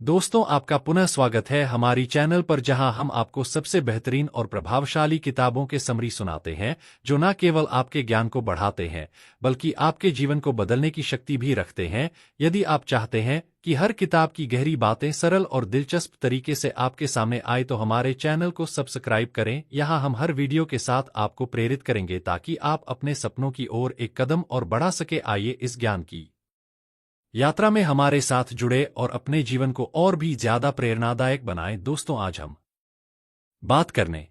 दोस्तों, आपका पुनः स्वागत है हमारी चैनल पर, जहां हम आपको सबसे बेहतरीन और प्रभावशाली किताबों के समरी सुनाते हैं जो न केवल आपके ज्ञान को बढ़ाते हैं बल्कि आपके जीवन को बदलने की शक्ति भी रखते हैं। यदि आप चाहते हैं कि हर किताब की गहरी बातें सरल और दिलचस्प तरीके से आपके सामने आए तो हमारे चैनल को सब्सक्राइब करें। यहां हम हर वीडियो के साथ आपको प्रेरित करेंगे ताकि आप अपने सपनों की ओर एक कदम और बढ़ा सके। आइए इस ज्ञान की यात्रा में हमारे साथ जुड़े और अपने जीवन को और भी ज्यादा प्रेरणादायक बनाएं। दोस्तों, आज हम बात करने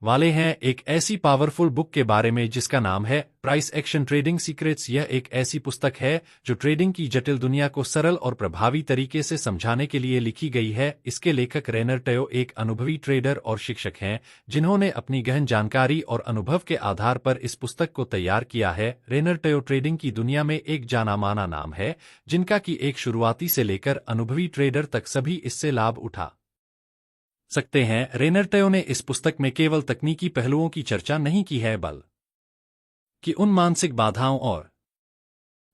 वाले हैं एक ऐसी पावरफुल बुक के बारे में जिसका नाम है प्राइस एक्शन ट्रेडिंग सीक्रेट्स। यह एक ऐसी पुस्तक है जो ट्रेडिंग की जटिल दुनिया को सरल और प्रभावी तरीके से समझाने के लिए लिखी गई है। इसके लेखक रेनर टयो एक अनुभवी ट्रेडर और शिक्षक हैं जिन्होंने अपनी गहन जानकारी और अनुभव के आधार पर इस पुस्तक को तैयार किया है। रेनर टयो ट्रेडिंग की दुनिया में एक जाना माना नाम है जिनका कि एक शुरुआती से लेकर अनुभवी ट्रेडर तक सभी इससे लाभ उठा सकते हैं। रेनर टयो ने इस पुस्तक में केवल तकनीकी पहलुओं की चर्चा नहीं की है बल्कि उन मानसिक बाधाओं और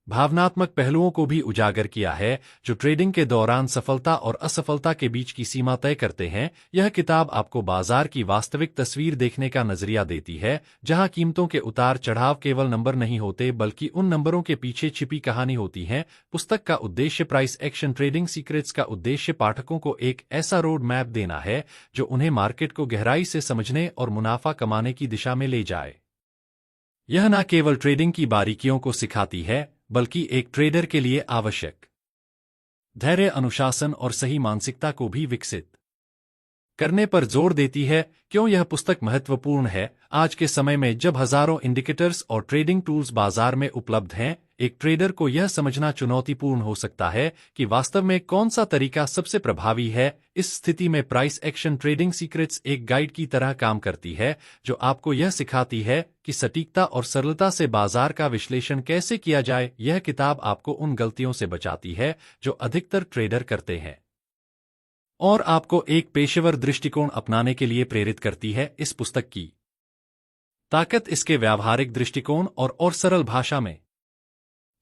भावनात्मक पहलुओं को भी उजागर किया है जो ट्रेडिंग के दौरान सफलता और असफलता के बीच की सीमा तय करते हैं। यह किताब आपको बाजार की वास्तविक तस्वीर देखने का नजरिया देती है जहां कीमतों के उतार चढ़ाव केवल नंबर नहीं होते बल्कि उन नंबरों के पीछे छिपी कहानी होती है। पुस्तक का उद्देश्य प्राइस एक्शन ट्रेडिंग सीक्रेट्स का उद्देश्य पाठकों को एक ऐसा रोड मैप देना है जो उन्हें मार्केट को गहराई से समझने और मुनाफा कमाने की दिशा में ले जाए। यह न केवल ट्रेडिंग की बारीकियों को सिखाती है बल्कि एक ट्रेडर के लिए आवश्यक धैर्य, अनुशासन और सही मानसिकता को भी विकसित करने पर जोर देती है। क्यों यह पुस्तक महत्वपूर्ण है? आज के समय में जब हजारों इंडिकेटर्स और ट्रेडिंग टूल्स बाजार में उपलब्ध हैं, एक ट्रेडर को यह समझना चुनौतीपूर्ण हो सकता है कि वास्तव में कौन सा तरीका सबसे प्रभावी है। इस स्थिति में प्राइस एक्शन ट्रेडिंग सीक्रेट्स एक गाइड की तरह काम करती है जो आपको यह सिखाती है कि सटीकता और सरलता से बाजार का विश्लेषण कैसे किया जाए। यह किताब आपको उन गलतियों से बचाती है जो अधिकतर ट्रेडर करते हैं और आपको एक पेशेवर दृष्टिकोण अपनाने के लिए प्रेरित करती है। इस पुस्तक की ताकत इसके व्यावहारिक दृष्टिकोण और सरल भाषा में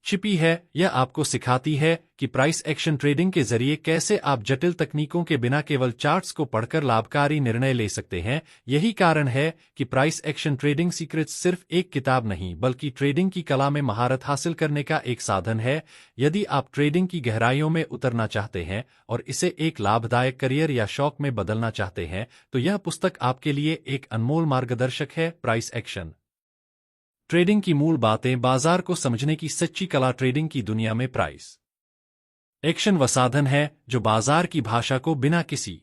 छिपी है। यह आपको सिखाती है कि प्राइस एक्शन ट्रेडिंग के जरिए कैसे आप जटिल तकनीकों के बिना केवल चार्ट्स को पढ़कर लाभकारी निर्णय ले सकते हैं। यही कारण है कि प्राइस एक्शन ट्रेडिंग सीक्रेट्स सिर्फ एक किताब नहीं बल्कि ट्रेडिंग की कला में महारत हासिल करने का एक साधन है। यदि आप ट्रेडिंग की गहराइयों में उतरना चाहते हैं और इसे एक लाभदायक करियर या शौक में बदलना चाहते हैं तो यह पुस्तक आपके लिए एक अनमोल मार्गदर्शक है। प्राइस एक्शन ट्रेडिंग की मूल बातें, बाजार को समझने की सच्ची कला। ट्रेडिंग की दुनिया में प्राइस एक्शन वह साधन है जो बाजार की भाषा को बिना किसी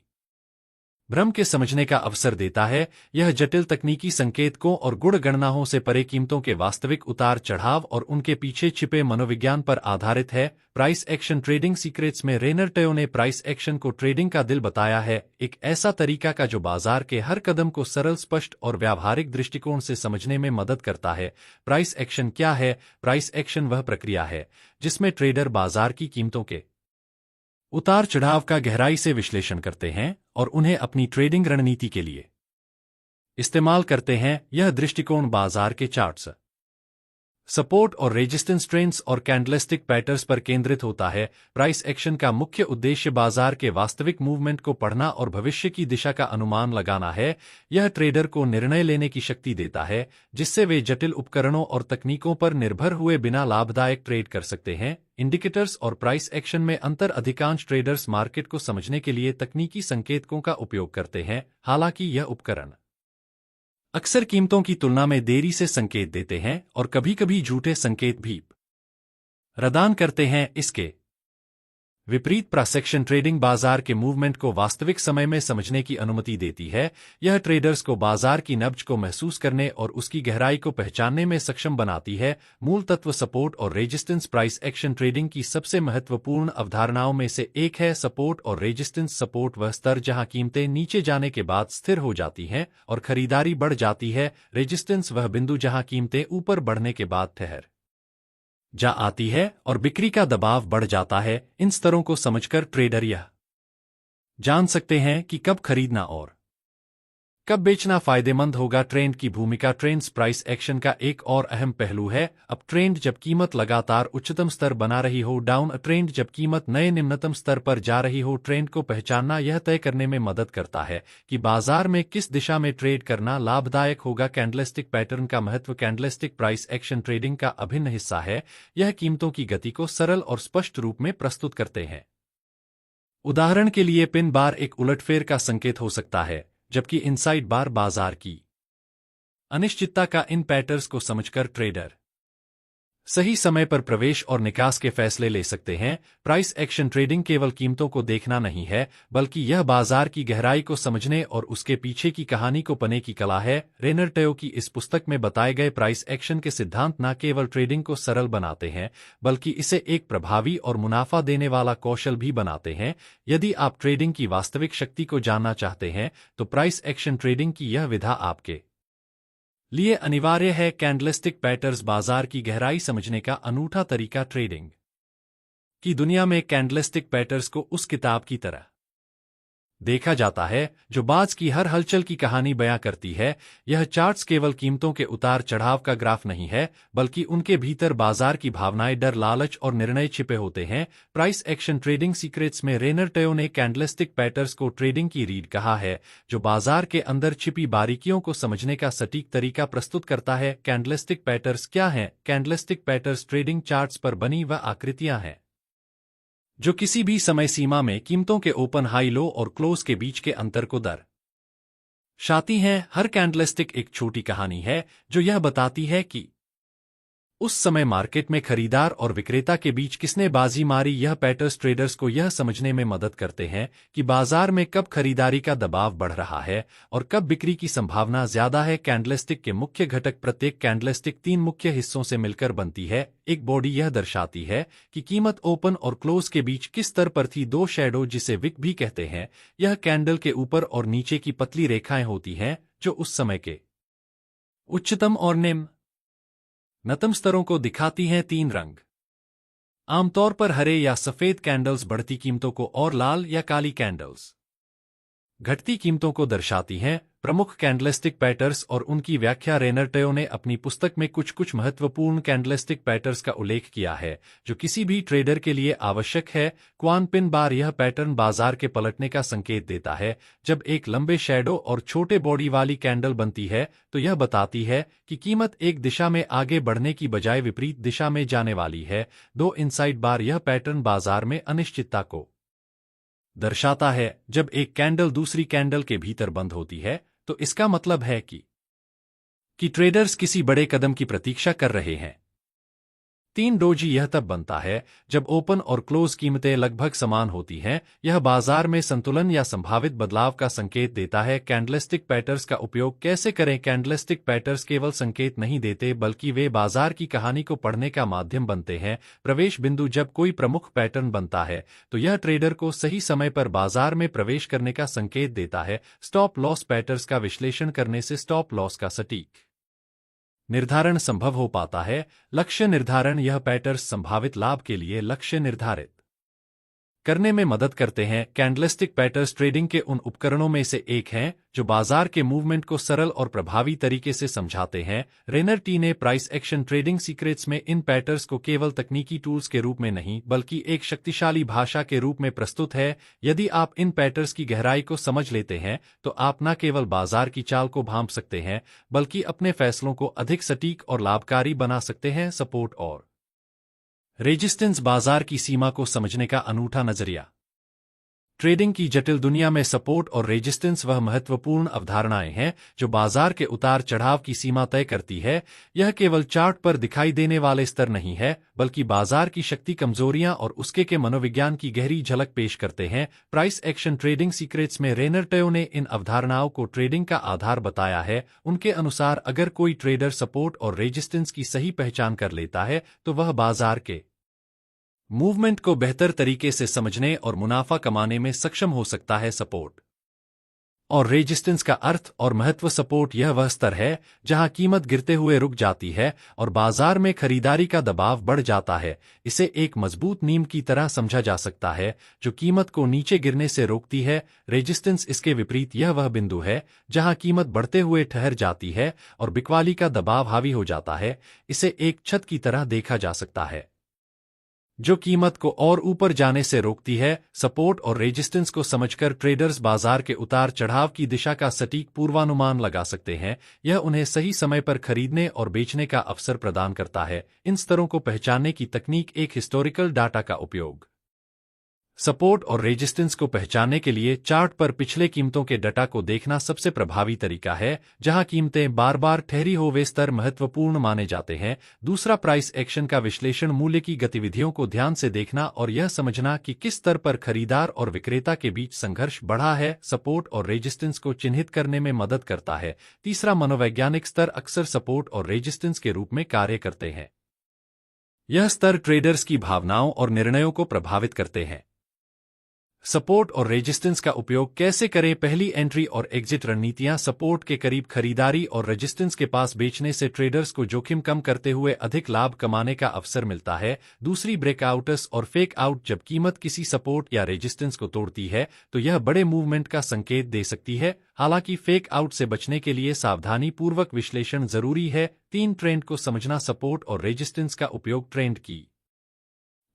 भ्रम के समझने का अवसर देता है। यह जटिल तकनीकी संकेतकों और गुण गणनाओं से परे कीमतों के वास्तविक उतार चढ़ाव और उनके पीछे छिपे मनोविज्ञान पर आधारित है। प्राइस एक्शन ट्रेडिंग सीक्रेट्स में रेनर टयो ने प्राइस एक्शन को ट्रेडिंग का दिल बताया है, एक ऐसा तरीका का जो बाजार के हर कदम को सरल, स्पष्ट और व्यावहारिक दृष्टिकोण से समझने में मदद करता है। प्राइस एक्शन क्या है? प्राइस एक्शन वह प्रक्रिया है जिसमें ट्रेडर बाजार की कीमतों के उतार चढ़ाव का गहराई से विश्लेषण करते हैं और उन्हें अपनी ट्रेडिंग रणनीति के लिए इस्तेमाल करते हैं। यह दृष्टिकोण बाजार के चार्ट्स, सपोर्ट और रेजिस्टेंस ट्रेंड्स और कैंडलस्टिक पैटर्न्स पर केंद्रित होता है। प्राइस एक्शन का मुख्य उद्देश्य बाजार के वास्तविक मूवमेंट को पढ़ना और भविष्य की दिशा का अनुमान लगाना है। यह ट्रेडर को निर्णय लेने की शक्ति देता है जिससे वे जटिल उपकरणों और तकनीकों पर निर्भर हुए बिना लाभदायक ट्रेड कर सकते हैं। इंडिकेटर्स और प्राइस एक्शन में अंतर, अधिकांश ट्रेडर्स मार्केट को समझने के लिए तकनीकी संकेतकों का उपयोग करते हैं, हालांकि यह उपकरण अक्सर कीमतों की तुलना में देरी से संकेत देते हैं और कभी-कभी झूठे संकेत भी प्रदान करते हैं। इसके विपरीत प्राइस एक्शन ट्रेडिंग बाजार के मूवमेंट को वास्तविक समय में समझने की अनुमति देती है। यह ट्रेडर्स को बाजार की नब्ज को महसूस करने और उसकी गहराई को पहचानने में सक्षम बनाती है। मूल तत्व, सपोर्ट और रेजिस्टेंस। प्राइस एक्शन ट्रेडिंग की सबसे महत्वपूर्ण अवधारणाओं में से एक है सपोर्ट और रेजिस्टेंस। सपोर्ट वह स्तर जहां कीमतें नीचे जाने के बाद स्थिर हो जाती हैं और खरीदारी बढ़ जाती है। रेजिस्टेंस वह बिंदु जहां कीमतें ऊपर बढ़ने के बाद ठहर जा आती है और बिक्री का दबाव बढ़ जाता है। इन स्तरों को समझकर ट्रेडर यह जान सकते हैं कि कब खरीदना और कब बेचना फायदेमंद होगा? ट्रेंड की भूमिका। ट्रेंड्स प्राइस एक्शन का एक और अहम पहलू है। अप ट्रेंड जब कीमत लगातार उच्चतम स्तर बना रही हो, डाउन ट्रेंड जब कीमत नए निम्नतम स्तर पर जा रही हो। ट्रेंड को पहचानना यह तय करने में मदद करता है कि बाजार में किस दिशा में ट्रेड करना लाभदायक होगा। कैंडलस्टिक पैटर्न का महत्व। कैंडलस्टिक प्राइस एक्शन ट्रेडिंग का अभिन्न हिस्सा है। यह कीमतों की गति को सरल और स्पष्ट रूप में प्रस्तुत करते हैं। उदाहरण के लिए पिन बार एक उलटफेर का संकेत हो सकता है, जबकि इनसाइड बार बाजार की अनिश्चितता का। इन पैटर्न्स को समझकर ट्रेडर सही समय पर प्रवेश और निकास के फैसले ले सकते हैं। प्राइस एक्शन ट्रेडिंग केवल कीमतों को देखना नहीं है, बल्कि यह बाजार की गहराई को समझने और उसके पीछे की कहानी को पढ़ने की कला है। रेनर टयो की इस पुस्तक में बताए गए प्राइस एक्शन के सिद्धांत न केवल ट्रेडिंग को सरल बनाते हैं, बल्कि इसे एक प्रभावी और मुनाफा देने वाला कौशल भी बनाते हैं। यदि आप ट्रेडिंग की वास्तविक शक्ति को जानना चाहते हैं, तो प्राइस एक्शन ट्रेडिंग की यह विधा आपके लिए अनिवार्य है। कैंडलस्टिक पैटर्न्स बाजार की गहराई समझने का अनूठा तरीका। ट्रेडिंग की दुनिया में कैंडलस्टिक पैटर्न्स को उस किताब की तरह देखा जाता है जो बाज की हर हलचल की कहानी बयां करती है। यह चार्ट्स केवल कीमतों के उतार चढ़ाव का ग्राफ नहीं है, बल्कि उनके भीतर बाजार की भावनाएं, डर, लालच और निर्णय छिपे होते हैं। प्राइस एक्शन ट्रेडिंग सीक्रेट्स में रेनर टयो ने कैंडलस्टिक पैटर्न्स को ट्रेडिंग की रीढ़ कहा है, जो बाजार के अंदर छिपी बारीकियों को समझने का सटीक तरीका प्रस्तुत करता है। कैंडलस्टिक पैटर्न्स क्या हैं? कैंडलस्टिक पैटर्न्स ट्रेडिंग चार्ट्स पर बनी वह आकृतियां हैं जो किसी भी समय सीमा में कीमतों के ओपन, हाई, लो और क्लोज के बीच के अंतर को दर्शाती हैं। हर कैंडलस्टिक एक छोटी कहानी है जो यह बताती है कि उस समय मार्केट में खरीदार और विक्रेता के बीच किसने बाजी मारी। यह पैटर्न्स ट्रेडर्स को यह समझने में मदद करते हैं कि बाजार में कब खरीदारी का दबाव बढ़ रहा है और कब बिक्री की संभावना ज्यादा है। कैंडलस्टिक के मुख्य घटक। प्रत्येक कैंडलस्टिक 3 मुख्य हिस्सों से मिलकर बनती है। एक बॉडी, यह दर्शाती है कि कीमत ओपन और क्लोज के बीच किस स्तर पर थी। 2 शैडो, जिसे विक भी कहते हैं, यह कैंडल के ऊपर और नीचे की पतली रेखाएं होती हैं जो उस समय के उच्चतम और निम्नतम स्तरों को दिखाती हैं। 3 रंग, आमतौर पर हरे या सफेद कैंडल्स बढ़ती कीमतों को और लाल या काली कैंडल्स घटती कीमतों को दर्शाती हैं। प्रमुख कैंडलस्टिक पैटर्न्स और उनकी व्याख्या। रेनर टयो ने अपनी पुस्तक में कुछ महत्वपूर्ण कैंडलस्टिक पैटर्न्स का उल्लेख किया है जो किसी भी ट्रेडर के लिए आवश्यक है। क्वान पिन बार, यह पैटर्न बाजार के पलटने का संकेत देता है। जब एक लंबे शैडो और छोटे बॉडी वाली कैंडल बनती है, तो यह बताती है कि कीमत एक दिशा में आगे बढ़ने की बजाय विपरीत दिशा में जाने वाली है। 2 इनसाइड बार, यह पैटर्न बाजार में अनिश्चितता को दर्शाता है। जब एक कैंडल दूसरी कैंडल के भीतर बंद होती है, तो इसका मतलब है कि ट्रेडर्स किसी बड़े कदम की प्रतीक्षा कर रहे हैं। 3 डोजी, यह तब बनता है जब ओपन और क्लोज कीमतें लगभग समान होती हैं। यह बाजार में संतुलन या संभावित बदलाव का संकेत देता है। कैंडलस्टिक पैटर्न्स का उपयोग कैसे करें? कैंडलस्टिक पैटर्न्स केवल संकेत नहीं देते, बल्कि वे बाजार की कहानी को पढ़ने का माध्यम बनते हैं। प्रवेश बिंदु, जब कोई प्रमुख पैटर्न बनता है, तो यह ट्रेडर को सही समय पर बाजार में प्रवेश करने का संकेत देता है। स्टॉप लॉस, पैटर्न्स का विश्लेषण करने से स्टॉप लॉस का सटीक निर्धारण संभव हो पाता है। लक्ष्य निर्धारण, यह पैटर्न्स संभावित लाभ के लिए लक्ष्य निर्धारित करने में मदद करते हैं। कैंडलस्टिक पैटर्न्स ट्रेडिंग के उन उपकरणों में से एक हैं जो बाजार के मूवमेंट को सरल और प्रभावी तरीके से समझाते हैं। रेनर टी ने प्राइस एक्शन ट्रेडिंग सीक्रेट्स में इन पैटर्न्स को केवल तकनीकी टूल्स के रूप में नहीं, बल्कि एक शक्तिशाली भाषा के रूप में प्रस्तुत है। यदि आप इन पैटर्न्स की गहराई को समझ लेते हैं, तो आप न केवल बाजार की चाल को भांप सकते हैं, बल्कि अपने फैसलों को अधिक सटीक और लाभकारी बना सकते हैं। सपोर्ट और रेजिस्टेंस, बाजार की सीमा को समझने का अनूठा नजरिया। ट्रेडिंग की जटिल दुनिया में सपोर्ट और रेजिस्टेंस वह महत्वपूर्ण अवधारणाएं हैं जो बाजार के उतार चढ़ाव की सीमा तय करती है। यह केवल चार्ट पर दिखाई देने वाले स्तर नहीं है, बल्कि बाजार की शक्ति, कमजोरियां और उसके के मनोविज्ञान की गहरी झलक पेश करते हैं। प्राइस एक्शन ट्रेडिंग सीक्रेट्स में रेनर टयो ने इन अवधारणाओं को ट्रेडिंग का आधार बताया है। उनके अनुसार अगर कोई ट्रेडर सपोर्ट और रेजिस्टेंस की सही पहचान कर लेता है, तो वह बाजार के मूवमेंट को बेहतर तरीके से समझने और मुनाफा कमाने में सक्षम हो सकता है। सपोर्ट और रेजिस्टेंस का अर्थ और महत्व। सपोर्ट यह वह स्तर है जहां कीमत गिरते हुए रुक जाती है और बाजार में खरीदारी का दबाव बढ़ जाता है। इसे एक मजबूत नींव की तरह समझा जा सकता है जो कीमत को नीचे गिरने से रोकती है। रेजिस्टेंस इसके विपरीत यह वह बिंदु है जहां कीमत बढ़ते हुए ठहर जाती है और बिकवाली का दबाव हावी हो जाता है। इसे एक छत की तरह देखा जा सकता है जो कीमत को और ऊपर जाने से रोकती है। सपोर्ट और रेजिस्टेंस को समझकर ट्रेडर्स बाजार के उतार चढ़ाव की दिशा का सटीक पूर्वानुमान लगा सकते हैं। यह उन्हें सही समय पर खरीदने और बेचने का अवसर प्रदान करता है। इन स्तरों को पहचानने की तकनीक एक हिस्टोरिकल डाटा का उपयोग। सपोर्ट और रेजिस्टेंस को पहचानने के लिए चार्ट पर पिछले कीमतों के डाटा को देखना सबसे प्रभावी तरीका है। जहां कीमतें बार बार ठहरी हो वे स्तर महत्वपूर्ण माने जाते हैं। दूसरा, प्राइस एक्शन का विश्लेषण। मूल्य की गतिविधियों को ध्यान से देखना और यह समझना कि किस स्तर पर खरीदार और विक्रेता के बीच संघर्ष बढ़ा है सपोर्ट और रेजिस्टेंस को चिन्हित करने में मदद करता है। तीसरा, मनोवैज्ञानिक स्तर अक्सर सपोर्ट और रेजिस्टेंस के रूप में कार्य करते हैं। यह स्तर ट्रेडर्स की भावनाओं और निर्णयों को प्रभावित करते हैं। सपोर्ट और रेजिस्टेंस का उपयोग कैसे करें? पहली, एंट्री और एग्जिट रणनीतियां। सपोर्ट के करीब खरीदारी और रेजिस्टेंस के पास बेचने से ट्रेडर्स को जोखिम कम करते हुए अधिक लाभ कमाने का अवसर मिलता है। दूसरी, ब्रेकआउट्स और फेक आउट। जब कीमत किसी सपोर्ट या रेजिस्टेंस को तोड़ती है तो यह बड़े मूवमेंट का संकेत दे सकती है। हालांकि फेक आउट से बचने के लिए सावधानी पूर्वक विश्लेषण जरूरी है। तीन, ट्रेंड को समझना। सपोर्ट और रेजिस्टेंस का उपयोग ट्रेंड की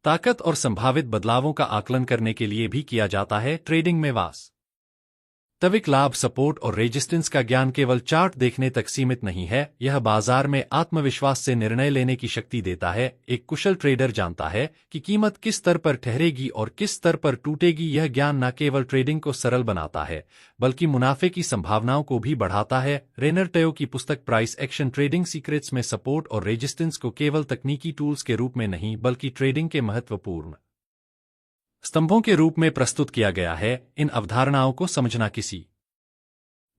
ताकत और संभावित बदलावों का आकलन करने के लिए भी किया जाता है। ट्रेडिंग में वास्तविक लाभ। सपोर्ट और रेजिस्टेंस का ज्ञान केवल चार्ट देखने तक सीमित नहीं है, यह बाजार में आत्मविश्वास से निर्णय लेने की शक्ति देता है। एक कुशल ट्रेडर जानता है कि कीमत किस स्तर पर ठहरेगी और किस स्तर पर टूटेगी। यह ज्ञान न केवल ट्रेडिंग को सरल बनाता है बल्कि मुनाफे की संभावनाओं को भी बढ़ाता है। रेनर टयो की पुस्तक प्राइस एक्शन ट्रेडिंग सीक्रेट्स में सपोर्ट और रेजिस्टेंस को केवल तकनीकी टूल्स के रूप में नहीं बल्कि ट्रेडिंग के महत्वपूर्ण स्तंभों के रूप में प्रस्तुत किया गया है। इन अवधारणाओं को समझना किसी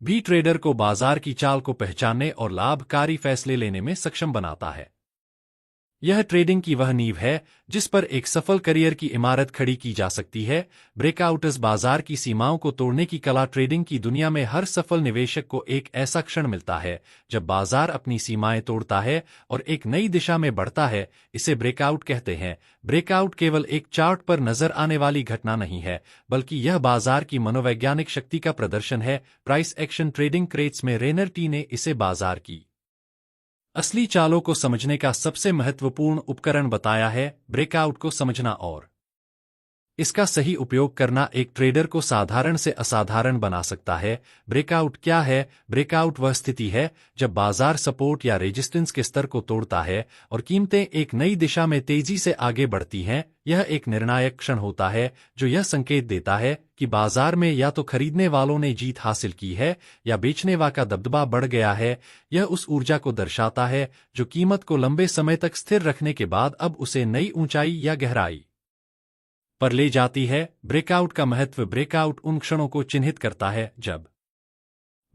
भी ट्रेडर को बाजार की चाल को पहचानने और लाभकारी फैसले लेने में सक्षम बनाता है। यह ट्रेडिंग की वह नींव है जिस पर एक सफल करियर की इमारत खड़ी की जा सकती है। ब्रेकआउट्स बाजार की सीमाओं को तोड़ने की कला। ट्रेडिंग की दुनिया में हर सफल निवेशक को एक ऐसा क्षण मिलता है जब बाजार अपनी सीमाएं तोड़ता है और एक नई दिशा में बढ़ता है। इसे ब्रेकआउट कहते हैं। ब्रेकआउट केवल एक चार्ट पर नजर आने वाली घटना नहीं है बल्कि यह बाजार की मनोवैज्ञानिक शक्ति का प्रदर्शन है। प्राइस एक्शन ट्रेडिंग क्रेट्स में रेनर टी ने इसे बाजार की असली चालों को समझने का सबसे महत्वपूर्ण उपकरण बताया है। ब्रेकआउट को समझना और इसका सही उपयोग करना एक ट्रेडर को साधारण से असाधारण बना सकता है। ब्रेकआउट क्या है? ब्रेकआउट वह स्थिति है जब बाजार सपोर्ट या रेजिस्टेंस के स्तर को तोड़ता है और कीमतें एक नई दिशा में तेजी से आगे बढ़ती हैं। यह एक निर्णायक क्षण होता है जो यह संकेत देता है कि बाजार में या तो खरीदने वालों ने जीत हासिल की है या बेचने वालों का दबदबा बढ़ गया है। यह उस ऊर्जा को दर्शाता है जो कीमत को लंबे समय तक स्थिर रखने के बाद अब उसे नई ऊंचाई या गहराई पर ले जाती है। ब्रेकआउट का महत्व। ब्रेकआउट उन क्षणों को चिन्हित करता है जब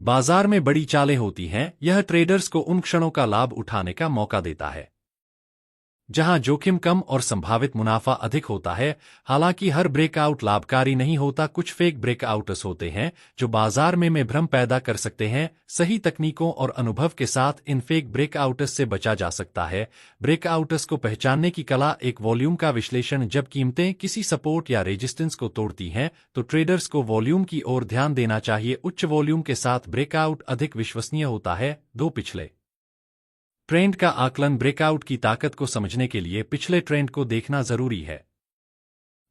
बाजार में बड़ी चालें होती हैं। यह ट्रेडर्स को उन क्षणों का लाभ उठाने का मौका देता है जहां जोखिम कम और संभावित मुनाफा अधिक होता है। हालांकि हर ब्रेकआउट लाभकारी नहीं होता। कुछ फेक ब्रेकआउट्स होते हैं जो बाजार में भ्रम पैदा कर सकते हैं। सही तकनीकों और अनुभव के साथ इन फेक ब्रेकआउट्स से बचा जा सकता है। ब्रेकआउट्स को पहचानने की कला। एक वॉल्यूम का विश्लेषण। जब कीमतें किसी सपोर्ट या रेजिस्टेंस को तोड़ती हैं तो ट्रेडर्स को वॉल्यूम की ओर ध्यान देना चाहिए। उच्च वॉल्यूम के साथ ब्रेकआउट अधिक विश्वसनीय होता है। दो, पिछले ट्रेंड का आकलन। ब्रेकआउट की ताकत को समझने के लिए पिछले ट्रेंड को देखना जरूरी है।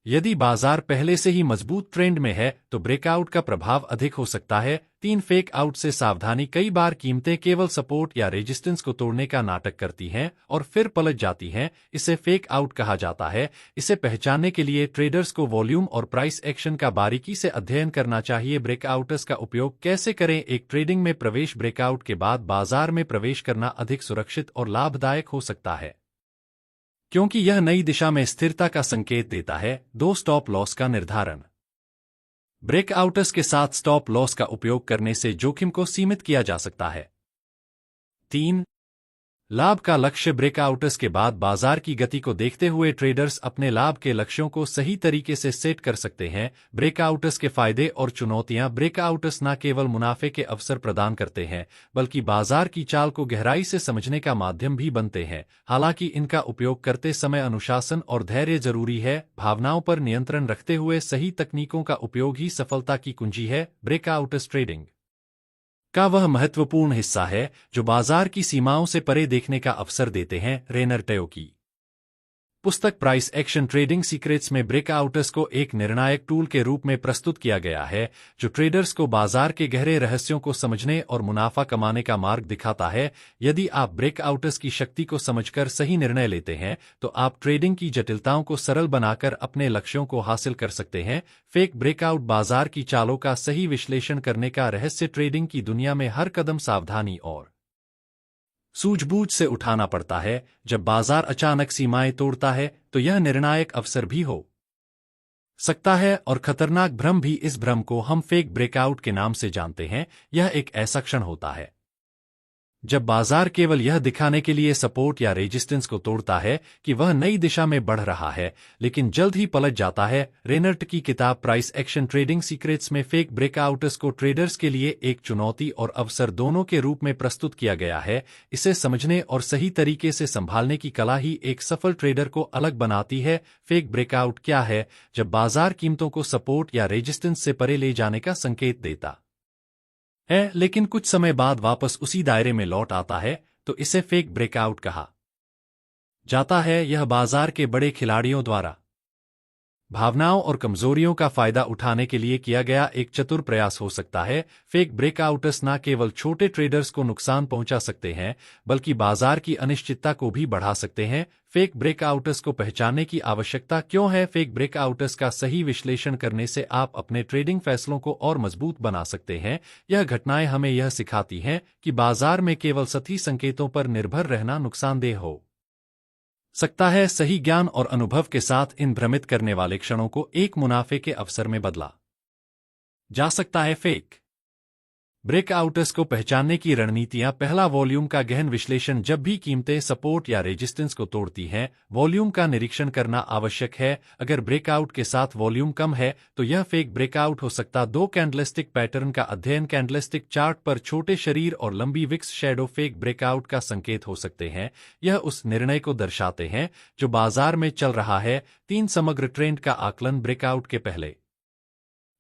यदि बाजार पहले से ही मजबूत ट्रेंड में है तो ब्रेकआउट का प्रभाव अधिक हो सकता है। तीन, फेक आउट से सावधानी। कई बार कीमतें केवल सपोर्ट या रेजिस्टेंस को तोड़ने का नाटक करती हैं और फिर पलट जाती हैं। इसे फेक आउट कहा जाता है। इसे पहचानने के लिए ट्रेडर्स को वॉल्यूम और प्राइस एक्शन का बारीकी से अध्ययन करना चाहिए। ब्रेकआउट्स का उपयोग कैसे करें? एक, ट्रेडिंग में प्रवेश। ब्रेकआउट के बाद बाजार में प्रवेश करना अधिक सुरक्षित और लाभदायक हो सकता है क्योंकि यह नई दिशा में स्थिरता का संकेत देता है। दो, स्टॉप लॉस का निर्धारण। ब्रेकआउट्स के साथ स्टॉप लॉस का उपयोग करने से जोखिम को सीमित किया जा सकता है। तीन, लाभ का लक्ष्य ब्रेकआउट्स के बाद बाजार की गति को देखते हुए ट्रेडर्स अपने लाभ के लक्ष्यों को सही तरीके से सेट कर सकते हैं। ब्रेकआउट्स के फायदे और चुनौतियां। ब्रेकआउट्स न केवल मुनाफे के अवसर प्रदान करते हैं बल्कि बाजार की चाल को गहराई से समझने का माध्यम भी बनते हैं। हालांकि इनका उपयोग करते समय अनुशासन और धैर्य जरूरी है। भावनाओं पर नियंत्रण रखते हुए सही तकनीकों का उपयोग ही सफलता की कुंजी है। ब्रेकआउट्स ट्रेडिंग का वह महत्वपूर्ण हिस्सा है जो बाजार की सीमाओं से परे देखने का अवसर देते हैं। रेनर टयो की पुस्तक प्राइस एक्शन ट्रेडिंग सीक्रेट्स में ब्रेकआउट्स को एक निर्णायक टूल के रूप में प्रस्तुत किया गया है जो ट्रेडर्स को बाजार के गहरे रहस्यों को समझने और मुनाफा कमाने का मार्ग दिखाता है। यदि आप ब्रेकआउट्स की शक्ति को समझकर सही निर्णय लेते हैं तो आप ट्रेडिंग की जटिलताओं को सरल बनाकर अपने लक्ष्यों को हासिल कर सकते हैं। Fake breakout. बाजार की चालों का सही विश्लेषण करने का रहस्य। ट्रेडिंग की दुनिया में हर कदम सावधानी और सूझबूझ से उठाना पड़ता है। जब बाजार अचानक सीमाएं तोड़ता है तो यह निर्णायक अवसर भी हो सकता है और खतरनाक भ्रम भी। इस भ्रम को हम फेक ब्रेकआउट के नाम से जानते हैं। यह एक ऐसा क्षण होता है जब बाजार केवल यह दिखाने के लिए सपोर्ट या रेजिस्टेंस को तोड़ता है कि वह नई दिशा में बढ़ रहा है, लेकिन जल्द ही पलट जाता है। रेनर्ट की किताब प्राइस एक्शन ट्रेडिंग सीक्रेट्स में फेक ब्रेकआउट्स को ट्रेडर्स के लिए एक चुनौती और अवसर दोनों के रूप में प्रस्तुत किया गया है। इसे समझने और सही तरीके से संभालने की कला ही एक सफल ट्रेडर को अलग बनाती है। फेक ब्रेकआउट क्या है? जब बाजार कीमतों को सपोर्ट या रेजिस्टेंस से परे ले जाने का संकेत देता है लेकिन कुछ समय बाद वापस उसी दायरे में लौट आता है तो इसे फेक ब्रेकआउट कहा जाता है। यह बाजार के बड़े खिलाड़ियों द्वारा भावनाओं और कमजोरियों का फायदा उठाने के लिए किया गया एक चतुर प्रयास हो सकता है। फेक ब्रेकआउट्स न केवल छोटे ट्रेडर्स को नुकसान पहुंचा सकते हैं बल्कि बाजार की अनिश्चितता को भी बढ़ा सकते हैं। फेक ब्रेकआउट्स को पहचानने की आवश्यकता क्यों है? फेक ब्रेकआउट्स का सही विश्लेषण करने से आप अपने ट्रेडिंग फैसलों को और मजबूत बना सकते हैं। यह घटनाएं हमें यह सिखाती हैं कि बाजार में केवल सही संकेतों पर निर्भर रहना नुकसानदेह हो सकता है। सही ज्ञान और अनुभव के साथ इन भ्रमित करने वाले क्षणों को एक मुनाफे के अवसर में बदला जा सकता है। फेक ब्रेकआउट्स को पहचानने की रणनीतियां। पहला, वॉल्यूम का गहन विश्लेषण। जब भी कीमतें सपोर्ट या रेजिस्टेंस को तोड़ती हैं, वॉल्यूम का निरीक्षण करना आवश्यक है। अगर ब्रेकआउट के साथ वॉल्यूम कम है तो यह फेक ब्रेकआउट हो सकता। दो, कैंडलस्टिक पैटर्न का अध्ययन। कैंडलस्टिक चार्ट पर छोटे शरीर और लंबी विक्स शैडो फेक ब्रेकआउट का संकेत हो सकते हैं। यह उस निर्णय को दर्शाते हैं जो बाजार में चल रहा है। 3, समग्र ट्रेंड का आकलन। ब्रेकआउट के पहले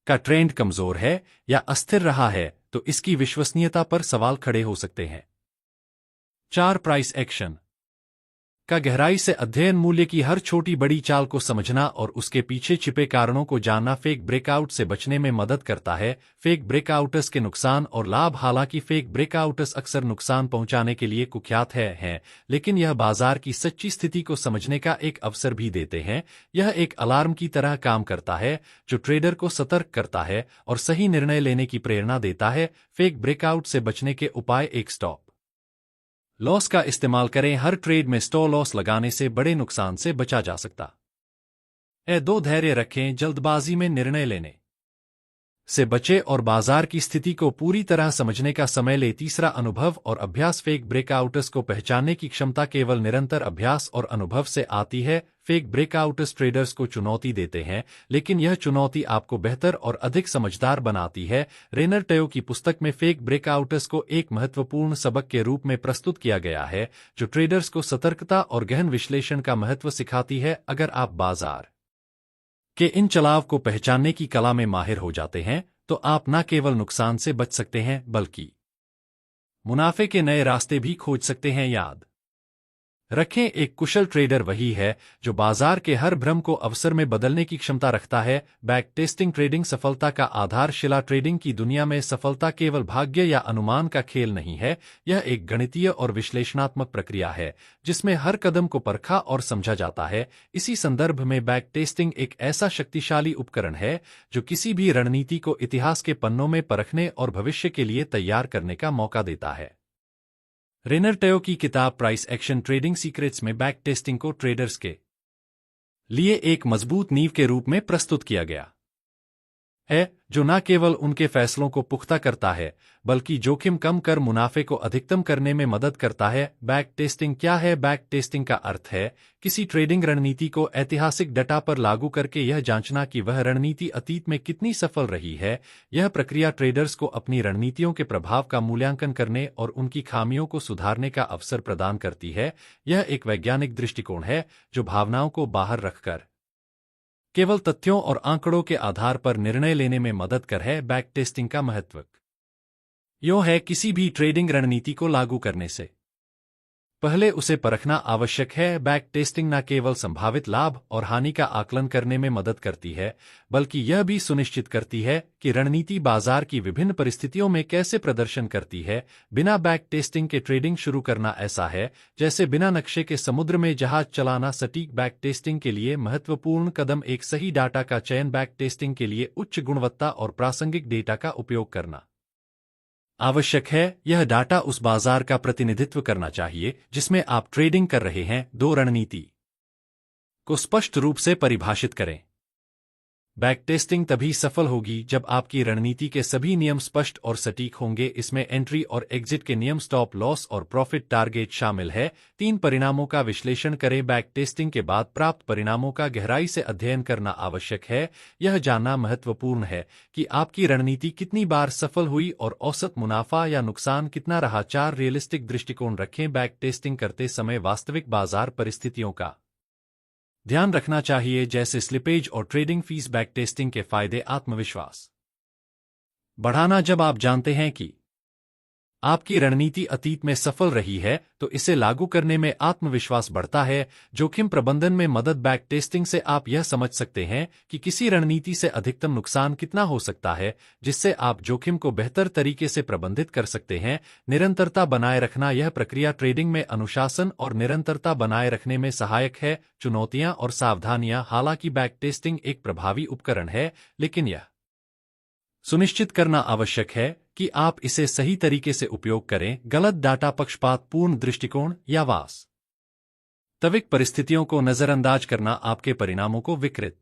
का ट्रेंड कमजोर है या अस्थिर रहा है तो इसकी विश्वसनीयता पर सवाल खड़े हो सकते हैं। 4, प्राइस एक्शन का गहराई से अध्ययन। मूल्य की हर छोटी बड़ी चाल को समझना और उसके पीछे छिपे कारणों को जानना फेक ब्रेकआउट से बचने में मदद करता है। फेक ब्रेकआउट्स के नुकसान और लाभ। हालांकि फेक ब्रेकआउट्स अक्सर नुकसान पहुंचाने के लिए कुख्यात हैं, लेकिन यह बाजार की सच्ची स्थिति को समझने का एक अवसर भी देते हैं। यह एक अलार्म की तरह काम करता है जो ट्रेडर को सतर्क करता है और सही निर्णय लेने की प्रेरणा देता है। फेक ब्रेकआउट से बचने के उपाय। एक, स्टॉप लॉस का इस्तेमाल करें। हर ट्रेड में स्टॉप लॉस लगाने से बड़े नुकसान से बचा जा सकता है। 2, धैर्य रखें। जल्दबाजी में निर्णय लेने से बचे और बाजार की स्थिति को पूरी तरह समझने का समय ले। तीसरा, अनुभव और अभ्यास। फेक ब्रेकआउट्स को पहचानने की क्षमता केवल निरंतर अभ्यास और अनुभव से आती है। फेक ब्रेकआउट्स ट्रेडर्स को चुनौती देते हैं, लेकिन यह चुनौती आपको बेहतर और अधिक समझदार बनाती है। रेनर टयो की पुस्तक में फेक ब्रेकआउट्स को एक महत्वपूर्ण सबक के रूप में प्रस्तुत किया गया है जो ट्रेडर्स को सतर्कता और गहन विश्लेषण का महत्व सिखाती है। अगर आप बाजार के इन चलाव को पहचानने की कला में माहिर हो जाते हैं तो आप न केवल नुकसान से बच सकते हैं बल्कि मुनाफे के नए रास्ते भी खोज सकते हैं। याद रखें, एक कुशल ट्रेडर वही है जो बाजार के हर भ्रम को अवसर में बदलने की क्षमता रखता है। बैक टेस्टिंग ट्रेडिंग सफलता का आधारशिला। ट्रेडिंग की दुनिया में सफलता केवल भाग्य या अनुमान का खेल नहीं है, यह एक गणितीय और विश्लेषणात्मक प्रक्रिया है जिसमें हर कदम को परखा और समझा जाता है। इसी संदर्भ में बैक टेस्टिंग एक ऐसा शक्तिशाली उपकरण है जो किसी भी रणनीति को इतिहास के पन्नों में परखने और भविष्य के लिए तैयार करने का मौका देता है। रेनर टयो की किताब प्राइस एक्शन ट्रेडिंग सीक्रेट्स में बैक टेस्टिंग को ट्रेडर्स के लिए एक मजबूत नींव के रूप में प्रस्तुत किया गया है, जो न केवल उनके फैसलों को पुख्ता करता है बल्कि जोखिम कम कर मुनाफे को अधिकतम करने में मदद करता है। बैक टेस्टिंग क्या है? बैक टेस्टिंग का अर्थ है किसी ट्रेडिंग रणनीति को ऐतिहासिक डाटा पर लागू करके यह जांचना कि वह रणनीति अतीत में कितनी सफल रही है। यह प्रक्रिया ट्रेडर्स को अपनी रणनीतियों के प्रभाव का मूल्यांकन करने और उनकी खामियों को सुधारने का अवसर प्रदान करती है। यह एक वैज्ञानिक दृष्टिकोण है जो भावनाओं को बाहर रखकर केवल तथ्यों और आंकड़ों के आधार पर निर्णय लेने में मदद कर है। बैक टेस्टिंग का महत्व यूं है, किसी भी ट्रेडिंग रणनीति को लागू करने से पहले उसे परखना आवश्यक है। बैक टेस्टिंग न केवल संभावित लाभ और हानि का आकलन करने में मदद करती है बल्कि यह भी सुनिश्चित करती है कि रणनीति बाजार की विभिन्न परिस्थितियों में कैसे प्रदर्शन करती है। बिना बैक टेस्टिंग के ट्रेडिंग शुरू करना ऐसा है जैसे बिना नक्शे के समुद्र में जहाज चलाना। सटीक बैक टेस्टिंग के लिए महत्वपूर्ण कदम: एक सही डाटा का चयन। बैक टेस्टिंग के लिए उच्च गुणवत्ता और प्रासंगिक डेटा का उपयोग करना आवश्यक है। यह डाटा उस बाजार का प्रतिनिधित्व करना चाहिए जिसमें आप ट्रेडिंग कर रहे हैं। दो, रणनीति को स्पष्ट रूप से परिभाषित करें। बैक टेस्टिंग तभी सफल होगी जब आपकी रणनीति के सभी नियम स्पष्ट और सटीक होंगे। इसमें एंट्री और एग्जिट के नियम, स्टॉप लॉस और प्रॉफिट टारगेट शामिल है। 3, परिणामों का विश्लेषण करें। बैक टेस्टिंग के बाद प्राप्त परिणामों का गहराई से अध्ययन करना आवश्यक है। यह जानना महत्वपूर्ण है कि आपकी रणनीति कितनी बार सफल हुई और औसत मुनाफा या नुकसान कितना रहा। 4, रियलिस्टिक दृष्टिकोण रखें। बैक टेस्टिंग करते समय वास्तविक बाजार परिस्थितियों का ध्यान रखना चाहिए जैसे स्लिपेज और ट्रेडिंग फीस। बैक टेस्टिंग के फायदे: आत्मविश्वास बढ़ाना। जब आप जानते हैं कि आपकी रणनीति अतीत में सफल रही है तो इसे लागू करने में आत्मविश्वास बढ़ता है। जोखिम प्रबंधन में मदद: बैक टेस्टिंग से आप यह समझ सकते हैं कि किसी रणनीति से अधिकतम नुकसान कितना हो सकता है, जिससे आप जोखिम को बेहतर तरीके से प्रबंधित कर सकते हैं। निरंतरता बनाए रखना: यह प्रक्रिया ट्रेडिंग में अनुशासन और निरंतरता बनाए रखने में सहायक है। चुनौतियां और सावधानियां: हालांकि बैक टेस्टिंग एक प्रभावी उपकरण है, लेकिन यह सुनिश्चित करना आवश्यक है कि आप इसे सही तरीके से उपयोग करें। गलत डाटा, पक्षपातपूर्ण दृष्टिकोण या वास्तविक परिस्थितियों को नजरअंदाज करना आपके परिणामों को विकृत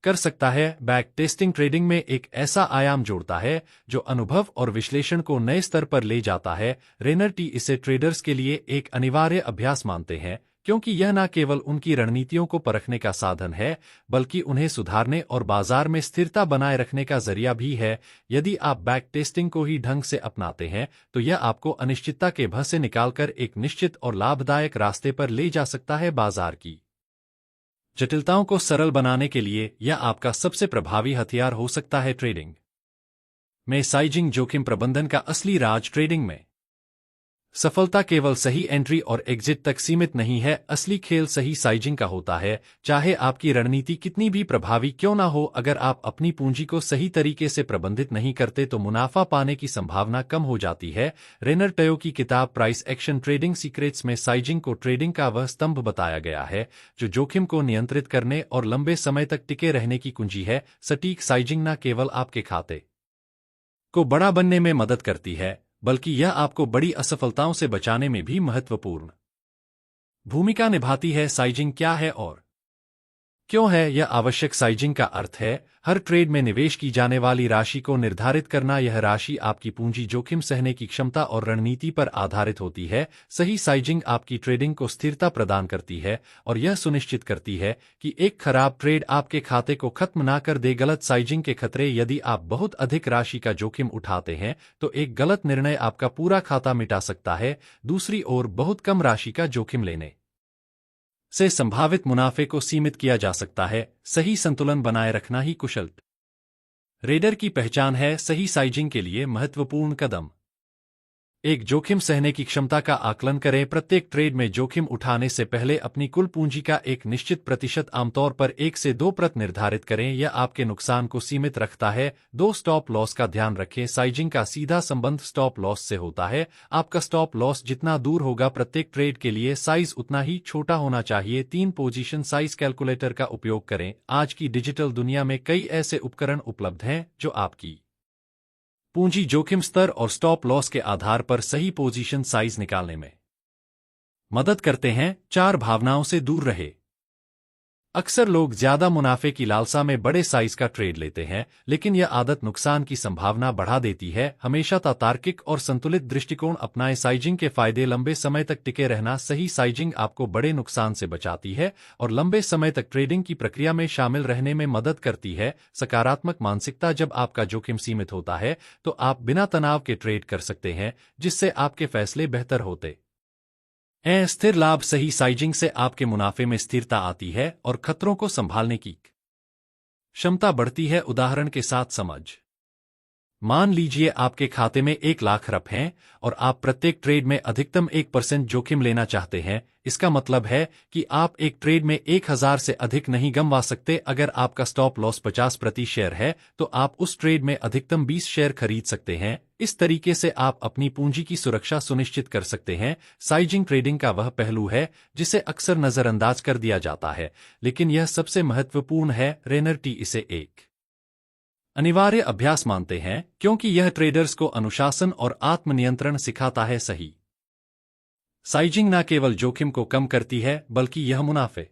कर सकता है। बैक टेस्टिंग ट्रेडिंग में एक ऐसा आयाम जोड़ता है जो अनुभव और विश्लेषण को नए स्तर पर ले जाता है। रेनर टी इसे ट्रेडर्स के लिए एक अनिवार्य अभ्यास मानते हैं क्योंकि यह न केवल उनकी रणनीतियों को परखने का साधन है बल्कि उन्हें सुधारने और बाजार में स्थिरता बनाए रखने का जरिया भी है। यदि आप बैक टेस्टिंग को ही ढंग से अपनाते हैं तो यह आपको अनिश्चितता के भय से निकालकर एक निश्चित और लाभदायक रास्ते पर ले जा सकता है। बाजार की जटिलताओं को सरल बनाने के लिए यह आपका सबसे प्रभावी हथियार हो सकता है। ट्रेडिंग में साइजिंग: जोखिम प्रबंधन का असली राज ट्रेडिंग में सफलता केवल सही एंट्री और एग्जिट तक सीमित नहीं है। असली खेल सही साइजिंग का होता है। चाहे आपकी रणनीति कितनी भी प्रभावी क्यों ना हो, अगर आप अपनी पूंजी को सही तरीके से प्रबंधित नहीं करते तो मुनाफा पाने की संभावना कम हो जाती है। रेनर टयो की किताब प्राइस एक्शन ट्रेडिंग सीक्रेट्स में साइजिंग को ट्रेडिंग का वह स्तंभ बताया गया है जो जोखिम को नियंत्रित करने और लंबे समय तक टिके रहने की कुंजी है। सटीक साइजिंग न केवल आपके खाते को बड़ा बनने में मदद करती है बल्कि यह आपको बड़ी असफलताओं से बचाने में भी महत्वपूर्ण भूमिका निभाती है। साइजिंग क्या है और क्यों है यह आवश्यक? साइजिंग का अर्थ है हर ट्रेड में निवेश की जाने वाली राशि को निर्धारित करना। यह राशि आपकी पूंजी जोखिम सहने की क्षमता और रणनीति पर आधारित होती है। सही साइजिंग आपकी ट्रेडिंग को स्थिरता प्रदान करती है और यह सुनिश्चित करती है कि एक खराब ट्रेड आपके खाते को खत्म ना कर दे। गलत साइजिंग के खतरे: यदि आप बहुत अधिक राशि का जोखिम उठाते हैं तो एक गलत निर्णय आपका पूरा खाता मिटा सकता है। दूसरी ओर, बहुत कम राशि का जोखिम लेने से संभावित मुनाफे को सीमित किया जा सकता है। सही संतुलन बनाए रखना ही कुशल ट्रेडर की पहचान है। सही साइजिंग के लिए महत्वपूर्ण कदम: एक, जोखिम सहने की क्षमता का आकलन करें। प्रत्येक ट्रेड में जोखिम उठाने से पहले अपनी कुल पूंजी का एक निश्चित प्रतिशत, आमतौर पर 1 से 2% निर्धारित करें। यह आपके नुकसान को सीमित रखता है। 2, स्टॉप लॉस का ध्यान रखें। साइजिंग का सीधा संबंध स्टॉप लॉस से होता है। आपका स्टॉप लॉस जितना दूर होगा, प्रत्येक ट्रेड के लिए साइज उतना ही छोटा होना चाहिए। 3, पोजीशन साइज कैलकुलेटर का उपयोग करें। आज की डिजिटल दुनिया में कई ऐसे उपकरण उपलब्ध हैं जो आपकी पूंजी जोखिम स्तर और स्टॉप लॉस के आधार पर सही पोजीशन साइज निकालने में मदद करते हैं। 4, भावनाओं से दूर रहे। अक्सर लोग ज्यादा मुनाफे की लालसा में बड़े साइज का ट्रेड लेते हैं, लेकिन यह आदत नुकसान की संभावना बढ़ा देती है। हमेशा तार्किक और संतुलित दृष्टिकोण अपनाएं। साइजिंग के फायदे: लंबे समय तक टिके रहना। सही साइजिंग आपको बड़े नुकसान से बचाती है और लंबे समय तक ट्रेडिंग की प्रक्रिया में शामिल रहने में मदद करती है। सकारात्मक मानसिकता: जब आपका जोखिम सीमित होता है तो आप बिना तनाव के ट्रेड कर सकते हैं, जिससे आपके फैसले बेहतर होते स्थिर लाभ: सही साइजिंग से आपके मुनाफे में स्थिरता आती है और खतरों को संभालने की क्षमता बढ़ती है। उदाहरण के साथ समझ: मान लीजिए आपके खाते में 1,00,000 रुपए हैं और आप प्रत्येक ट्रेड में अधिकतम 1% जोखिम लेना चाहते हैं। इसका मतलब है कि आप एक ट्रेड में 1,000 से अधिक नहीं गंवा सकते। अगर आपका स्टॉप लॉस 50 शेयर है तो आप उस ट्रेड में अधिकतम 20 शेयर खरीद सकते हैं। इस तरीके से आप अपनी पूंजी की सुरक्षा सुनिश्चित कर सकते हैं। साइजिंग ट्रेडिंग का वह पहलू है जिसे अक्सर नजरअंदाज कर दिया जाता है, लेकिन यह सबसे महत्वपूर्ण है। रेनर टी इसे एक अनिवार्य अभ्यास मानते हैं क्योंकि यह ट्रेडर्स को अनुशासन और आत्मनियंत्रण सिखाता है। सही साइजिंग न केवल जोखिम को कम करती है बल्कि यह मुनाफे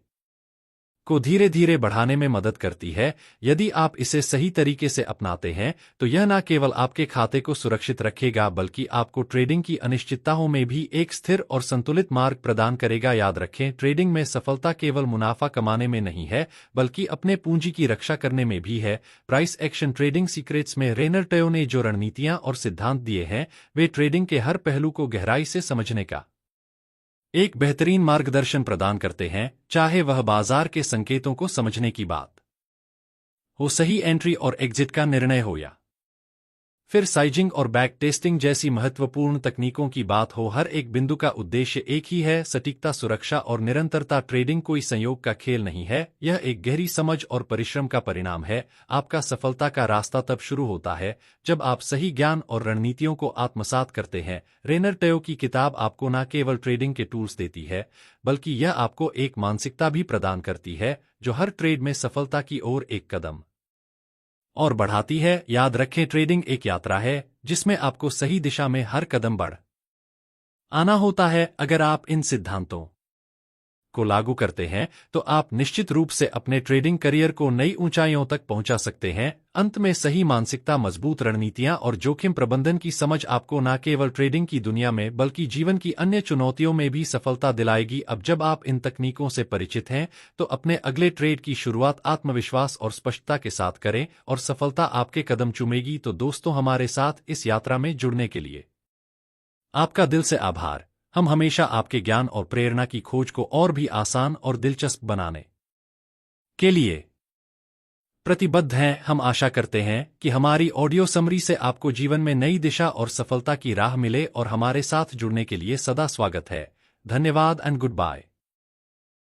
को धीरे धीरे बढ़ाने में मदद करती है। यदि आप इसे सही तरीके से अपनाते हैं तो यह न केवल आपके खाते को सुरक्षित रखेगा बल्कि आपको ट्रेडिंग की अनिश्चितताओं में भी एक स्थिर और संतुलित मार्ग प्रदान करेगा। याद रखें, ट्रेडिंग में सफलता केवल मुनाफा कमाने में नहीं है बल्कि अपने पूंजी की रक्षा करने में भी है। प्राइस एक्शन ट्रेडिंग सीक्रेट्स में रेनर टेयो ने जो रणनीतियां और सिद्धांत दिए हैं वे ट्रेडिंग के हर पहलू को गहराई से समझने का एक बेहतरीन मार्गदर्शन प्रदान करते हैं, चाहे वह बाजार के संकेतों को समझने की बात हो, सही एंट्री और एग्जिट का निर्णय हो या फिर साइजिंग और बैक टेस्टिंग जैसी महत्वपूर्ण तकनीकों की बात हो। हर एक बिंदु का उद्देश्य एक ही है: सटीकता, सुरक्षा और निरंतरता। ट्रेडिंग कोई संयोग का खेल नहीं है, यह एक गहरी समझ और परिश्रम का परिणाम है। आपका सफलता का रास्ता तब शुरू होता है जब आप सही ज्ञान और रणनीतियों को आत्मसात करते हैं। रेनर टेयो की किताब आपको न केवल ट्रेडिंग के टूल्स देती है बल्कि यह आपको एक मानसिकता भी प्रदान करती है जो हर ट्रेड में सफलता की ओर एक कदम और बढ़ाती है। याद रखें, ट्रेडिंग एक यात्रा है जिसमें आपको सही दिशा में हर कदम बढ़ आना होता है। अगर आप इन सिद्धांतों को लागू करते हैं तो आप निश्चित रूप से अपने ट्रेडिंग करियर को नई ऊंचाइयों तक पहुंचा सकते हैं। अंत में, सही मानसिकता, मजबूत रणनीतियां और जोखिम प्रबंधन की समझ आपको न केवल ट्रेडिंग की दुनिया में बल्कि जीवन की अन्य चुनौतियों में भी सफलता दिलाएगी। अब जब आप इन तकनीकों से परिचित हैं तो अपने अगले ट्रेड की शुरुआत आत्मविश्वास और स्पष्टता के साथ करें और सफलता आपके कदम चूमेगी। तो दोस्तों, हमारे साथ इस यात्रा में जुड़ने के लिए आपका दिल से आभार। हम हमेशा आपके ज्ञान और प्रेरणा की खोज को और भी आसान और दिलचस्प बनाने के लिए प्रतिबद्ध हैं। हम आशा करते हैं कि हमारी ऑडियो समरी से आपको जीवन में नई दिशा और सफलता की राह मिले और हमारे साथ जुड़ने के लिए सदा स्वागत है। धन्यवाद एंड गुड बाय।